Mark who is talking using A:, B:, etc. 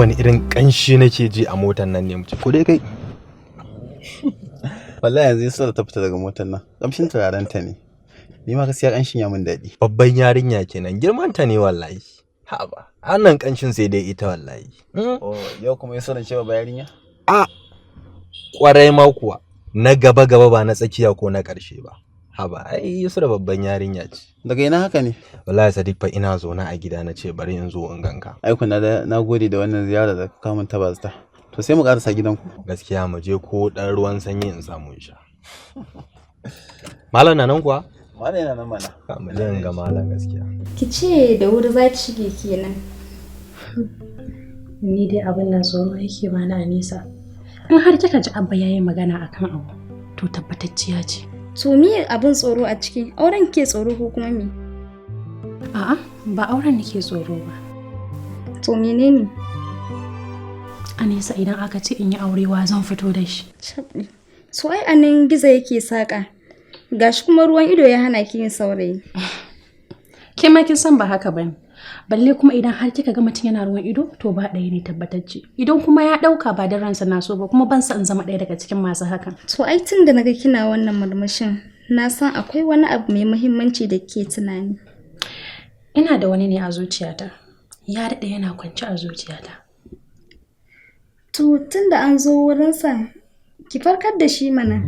A: wani irin kanshi nake ji a motar nan ne mutum ko dai kai.
B: Wallahi yanzu yusra ta fita daga motar nan kamshin turaren ta ne. Ni ma gaskiya kanshin ya min daɗi.
A: Babban yarinya kenan, girman ta ne wallahi. Haba, annan kanshin sai dai ita wallahi.
B: Oh, yau kuma yusra ce babbar yarinya?
A: A kwarai ma kuwa, na gaba ba na tsakiya ko na ƙarshe ba. Haba, ai yusra babban yarinya ce.
B: Daga ina haka ne?
A: Wallahi Sadiq fa ina zo na a gida na ce bari in zo in ganka.
B: Ai na gode da wannan ziyara da ka mun ta bazata. To sai mu karasa gidanku.
A: Gaskiya mu je ko dan ruwan sanyi in samu in sha. Malam na nan kuwa?
B: Malam yana nan mana.
A: Mu je in ga malam gaskiya.
C: Ki ce da wuri za ki shige kenan.
D: Ni dai abin nan tsoro yake ba na Anisa. In har kika ji Abba yayi magana akan abu, to tabbatacciya ce.
C: To me abin tsoro a ciki? Auren ke tsoro ko kuma me?
D: A'a, ba auren nake tsoro ba.
C: To menene?
D: Anisa idan aka ce in yi aure wa zan fito da shi.
C: So ai anan gizo yake saka. Gashi kuma ruwan ido ya hana ki yin saurayi.
D: Ke ma kin san ba haka bane. Balle kuma idan har kika ga mutum yana ruwan ido to ba ɗaya ne tabbatacce. Idan kuma ya ɗauka ba da ransa na so ba kuma ban sa in zama ɗaya daga cikin masu hakan.
C: To ai tun da naga kina wannan murmushin na san akwai wani abu mai muhimmanci da ke tunani.
D: Ina da wani ne a zuciyata. Ya daɗe yana kwance a zuciyata.
C: To tun da an zo wurinsa ki farkar da shi mana.